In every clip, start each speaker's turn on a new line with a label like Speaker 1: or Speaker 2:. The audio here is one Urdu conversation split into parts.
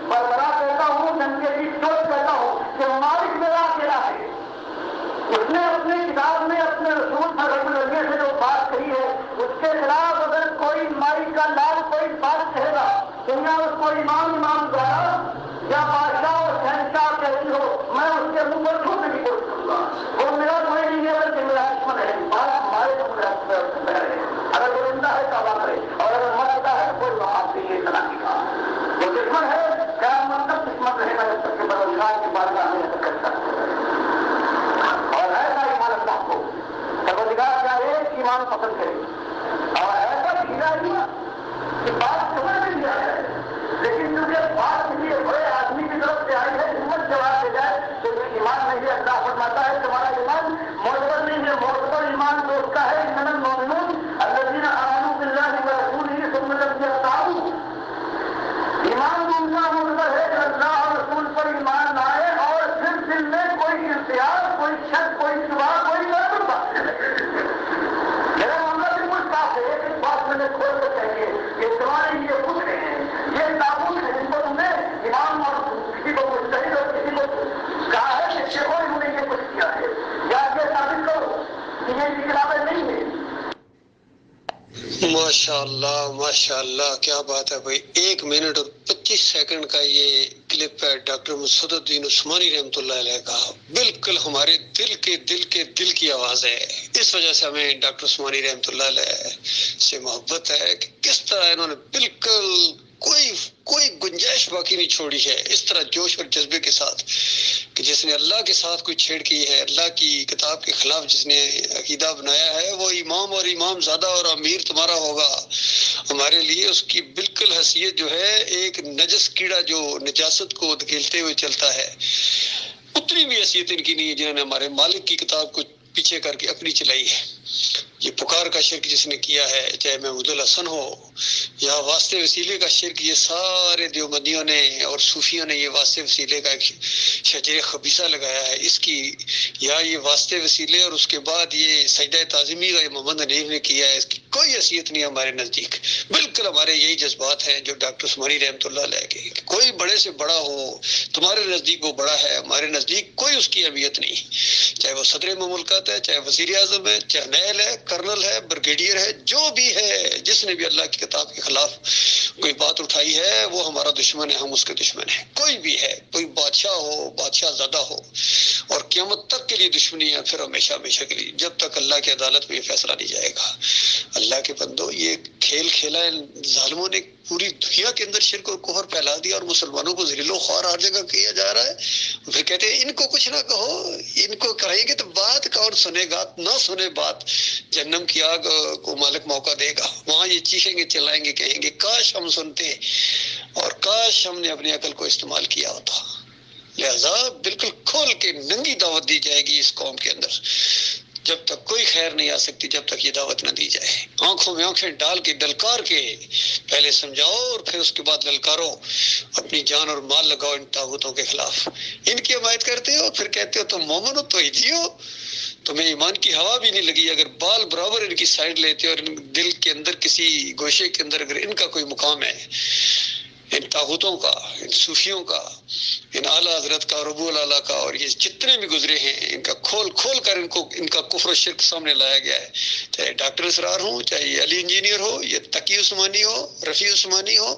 Speaker 1: بربرا کہتا ہوں، ننگے کی چوٹ کہتا ہوں کہ مالک میرا اکیلا ہے۔ اس نے اپنی کتاب میں اپنے رسول صلی اللہ علیہ وسلم سے جو بات کہی ہے، اس کے خلاف اگر کوئی مالک کا لال کوئی بات کہے گا، دنیا اس کو امام دوارا یا بادشاہ اور شہنشاہ کہتی ہو، میں اس کے منہ پر چھوٹنے کی کوشش کروں گا۔ وہ میرا کوئی نہیں ہے بلکہ میرا دشمن ہے۔ بات ہمارے کو میرا ہے، اگر وہ زندہ ہے تو اللہ کرے، اور اگر مر چکا ہے کوئی بات نہیں ہے سلامی کا۔ وہ دشمن ہے، قیامت تک دشمن رہے گا جب تک کہ پروردگار کی بارگاہ میں نہ کرتا ہے۔ اور ایسا ایمان اللہ کو پروردگار کیا ایک ایمان پسند کرے، اور ایسا ہیرا ہوا کہ بات سمجھ میں نہیں آ جائے، لیکن کیونکہ بات کسی بڑے آدمی کی طرف سے آئی ہے، ہمت جواب دے جائے تو یہ ایمان نہیں ہے۔ اللہ فرماتا ہے تمہارا ایمان معتبر نہیں ہے، معتبر ایمان تو اس کا ہے انما المؤمنون الذین آمنوا باللہ ورسولہ ثم لم یرتابوا۔ ایمان تو ان کا معتبر ہے کہ اللہ اور رسول پر ایمان لائے اور پھر دل میں کوئی امتیاز، کوئی شک، کوئی شبہ، کوئی غلط بات نہیں۔ میرا معاملہ بالکل صاف ہے، ایک بات میں نے کھول کر چاہیے کہ تمہارے یہ خطرے ہیں، یہ تابوت ہے جن کو تم نے امام اور کسی کو مجتہد اور کسی کو کہا ہے کہ دیکھو انہوں نے یہ کچھ کیا ہے، یا یہ ثابت کرو کہ یہ ان کی کتابیں نہیں ہے۔
Speaker 2: ماشاء اللہ کیا بات ہے بھائی۔ 1 منٹ اور 25 سیکنڈ کا یہ کلپ ہے ڈاکٹر مسعود الدین عثمانی رحمۃ اللہ علیہ کا، بالکل ہمارے دل کی آواز ہے۔ اس وجہ سے ہمیں ڈاکٹر عثمانی رحمۃ اللہ علیہ سے محبت ہے کہ کس طرح انہوں نے بالکل کوئی گنجائش باقی نہیں چھوڑی ہے، اس طرح جوش اور جذبے کے ساتھ کہ جس نے اللہ کے ساتھ کوئی چھیڑ کی ہے، اللہ کی کتاب کے خلاف جس نے عقیدہ بنایا ہے، وہ امام اور امام زادہ اور امیر تمہارا ہوگا۔ ہمارے لیے اس کی بالکل حیثیت جو ہے ایک نجس کیڑا جو نجاست کو دھکیلتے ہوئے چلتا ہے، اتنی بھی حیثیت ان کی نہیں ہے جنہوں نے ہمارے مالک کی کتاب کو پیچھے کر کے اپنی چلائی ہے۔ یہ پکار کا شرک جس نے کیا ہے، چاہے محمود الحسن ہو یا واسطے وسیلے کا شرک، یہ سارے دیوبندیوں نے اور صوفیوں نے یہ واسطے وسیلے کا ایک شجر خبیثہ لگایا ہے اس کی، یا یہ واسطے وسیلے اور اس کے بعد یہ سجدہ تعظیمی کا محمد حنیف نے کیا ہے، اس کی کوئی حیثیت نہیں ہمارے نزدیک۔ بالکل ہمارے یہی جذبات ہیں جو ڈاکٹر عثمانی رحمۃ اللہ علیہ کے، کوئی بڑے سے بڑا ہو، تمہارے نزدیک وہ بڑا ہے، ہمارے نزدیک کوئی اس کی اہمیت نہیں، چاہے وہ صدر مملکت ہے، چاہے وزیر اعظم ہے، جرنیل ہے، کرنل ہے، بریگیڈیئر ہے، جو بھی ہے، جس نے بھی اللہ کی کتاب کے خلاف کوئی بات اٹھائی ہے وہ ہمارا دشمن ہے، ہم اس کے دشمن ہیں۔ کوئی بھی ہے، کوئی بادشاہ ہو، بادشاہ زادہ ہو، اور قیامت تک کے لیے دشمنی ہے، پھر ہمیشہ کے لیے، جب تک اللہ کی عدالت میں یہ فیصلہ نہیں جائے گا۔ اللہ کے بندو، یہ کھیل کھیلا ہے ظالموں نے، پوری دنیا کے اندر شرک اور کفر پھیلا دیا اور مسلمانوں کو ذلیل و خوار ہر جگہ کیا جا رہا ہے۔ پھر کہتے ہیں ان کو کچھ نہ کہو، ان کو کہیں گے تو بات کون سنے گا، نہ سنے بات، جہنم کی آگ کو مالک موقع دے گا، وہاں یہ چیخیں گے، چلائیں گے، کہیں گے کاش ہم سنتے اور کاش ہم نے اپنی عقل کو استعمال کیا ہوتا۔ لہذا بالکل کھول کے ننگی دعوت دی جائے گی اس قوم کے اندر، جب تک کوئی خیر نہیں آ سکتی، جب تک یہ دعوت نہ دی جائے۔ آنکھوں میں آنکھیں ڈال کے ڈلکار کے پہلے سمجھاؤ اور پھر اس کے بعد للکارو، اپنی جان اور مال لگاؤ ان طاغوتوں کے خلاف۔ ان کی حمایت کرتے ہو، پھر کہتے ہو تم مومن ہو، توحیدی ہو، تمہیں ایمان کی ہوا بھی نہیں لگی۔ اگر بال برابر ان کی سائڈ لیتے اور ان دل کے اندر کسی گوشے کے اندر اگر ان کا کوئی مقام ہے، ان طاغوتوں کا، ان صوفیوں کا، ان اعلیٰ حضرت کا، ربوع الاعلیٰ کا، اور یہ جتنے بھی گزرے ہیں، ان کا کھول کر ان کا کفر و شرک سامنے لایا گیا ہے، چاہے ڈاکٹر اسرار ہوں، چاہے یہ علی انجینئر ہو، یہ تقی عثمانی ہو، رفیع عثمانی ہو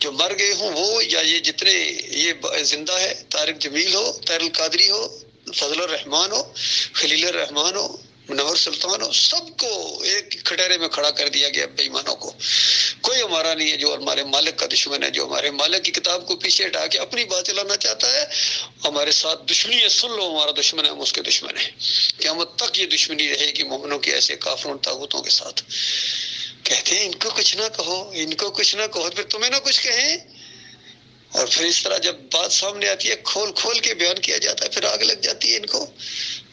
Speaker 2: جو مر گئے ہوں وہ، یا یہ جتنے یہ زندہ ہے، طارق جمیل ہو، طاہر القادری ہو، فضل الرحمان ہو، خلیل الرحمان ہو، منور سلطان ہو، سب کو ایک کھٹیرے میں کھڑا کر دیا گیا بے ایمانوں کو۔ کوئی ہمارا نہیں ہے جو ہمارے مالک کا دشمن ہے، جو ہمارے مالک کی کتاب کو پیچھے ہٹا کے اپنی بات چلانا چاہتا ہے، ہمارے ساتھ دشمنی ہے، سن لو ہمارا دشمن ہے، ہم اس کے دشمن ہیں۔ قیامت تک یہ دشمنی رہے گی مومنوں کے ایسے کافروں طاغوتوں کے ساتھ۔ کہتے ہیں ان کو کچھ نہ کہو، ان کو کچھ نہ کہو، پھر تمہیں نہ کچھ کہیں، اور پھر اس طرح جب بات سامنے آتی ہے کھول کے بیان کیا جاتا ہے، پھر آگ لگ جاتی ہے ان کو۔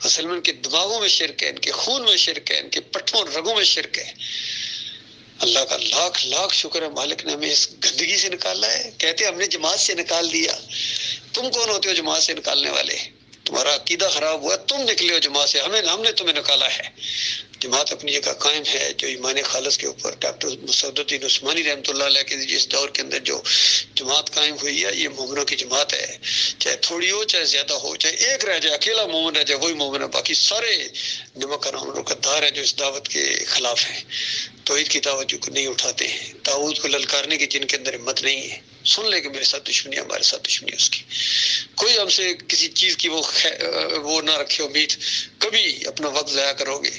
Speaker 2: اصل میں ان کے دماغوں میں شرک ہے، ان کے خون میں شرک ہے، ان کے پٹھوں اور رگوں میں شرک ہے۔ اللہ کا لاکھ شکر ہے مالک نے ہمیں اس گندگی سے نکالا ہے۔ کہتے ہیں ہم نے جماعت سے نکال دیا۔ تم کون ہوتے ہو جماعت سے نکالنے والے؟ تمہارا عقیدہ خراب ہوا، تم نکلے ہو جماعت سے، ہم نے تمہیں نکالا ہے۔ جماعت اپنی جگہ قائم ہے، جو ایمان خالص کے اوپر ڈاکٹر مسعود الدین عثمانی رحمۃ اللہ علیہ کے جس دور کے اندر جو جماعت قائم ہوئی ہے، یہ مومنوں کی جماعت ہے، چاہے تھوڑی ہو چاہے زیادہ ہو، چاہے ایک رہ جائے اکیلا مومن رہ جائے وہی مومن ہے، باقی سارے نمک حرام رکتدار ہیں جو اس دعوت کے خلاف ہیں، توحید کی دعوت جو نہیں اٹھاتے ہیں، طاغوت کو للکارنے کی جن کے اندر ہمت نہیں ہے، سن لے کہ میرے ساتھ دشمنی ہے، ہمارے ساتھ دشمنی ہے اس کی، کوئی ہم سے کسی چیز کی وہ نہ رکھے امید، کبھی اپنا وقت ضائع کرو گے۔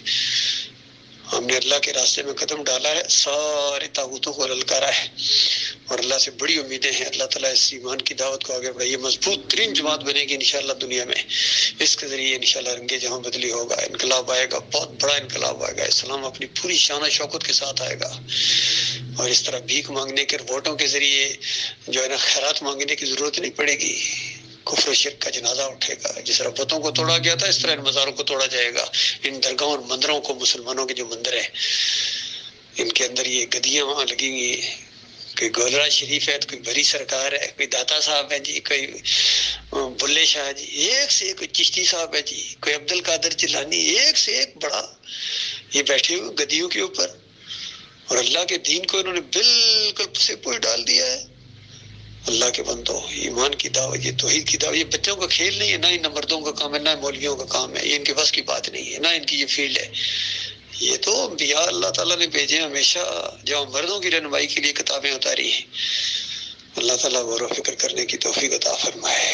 Speaker 2: ہم نے اللہ کے راستے میں قدم ڈالا ہے، سارے طاغوتوں کو للکارا ہے، اور اللہ سے بڑی امیدیں ہیں، اللہ تعالیٰ اس ایمان کی دعوت کو آگے بڑھائے، یہ مضبوط ترین جماعت بنے گی انشاءاللہ دنیا میں، اس کے ذریعے انشاءاللہ رنگ جہاں بدلی ہوگا، انقلاب آئے گا، بہت بڑا انقلاب آئے گا، اسلام اپنی پوری شان و شوکت کے ساتھ آئے گا، اور اس طرح بھیک مانگنے کے ووٹوں کے ذریعے جو ہے نا خیرات مانگنے کی ضرورت نہیں پڑے گی، کفر و شرک کا جنازہ اٹھے گا، جس طرح بتوں کو توڑا گیا تھا اس طرح ان مزاروں کو توڑا جائے گا، ان درگاہوں اور مندروں کو، مسلمانوں کے جو مندر ہیں ان کے اندر یہ گدیاں وہاں لگیں گی، کوئی گولڑا شریف ہے تو کوئی بری سرکار ہے، کوئی داتا صاحب ہے جی، کوئی بلے شاہ جی، ایک سے ایک، کوئی چشتی صاحب ہے جی، کوئی عبد القادر جیلانی، ایک سے ایک بڑا، یہ بیٹھے ہوئے گدیوں کے اوپر، اور اللہ کے دین کو انہوں نے بالکل سے پوچھ ڈال دیا ہے۔ اللہ کے بندوں، ایمان کی دعوت، یہ توحید کی دعوت، یہ بچوں کا کھیل نہیں ہے، نہ ان مردوں کا کام ہے، نہ مولویوں کا کام ہے، یہ ان کے بس کی بات نہیں ہے، نہ ان کی یہ فیلڈ ہے، یہ تو انبیاء اللہ تعالیٰ نے بھیجے ہمیشہ، جو مردوں کی رہنمائی کے لیے کتابیں اتاری ہیں۔ اللہ تعالیٰ غور و فکر کرنے کی توفیق عطا فرمائے۔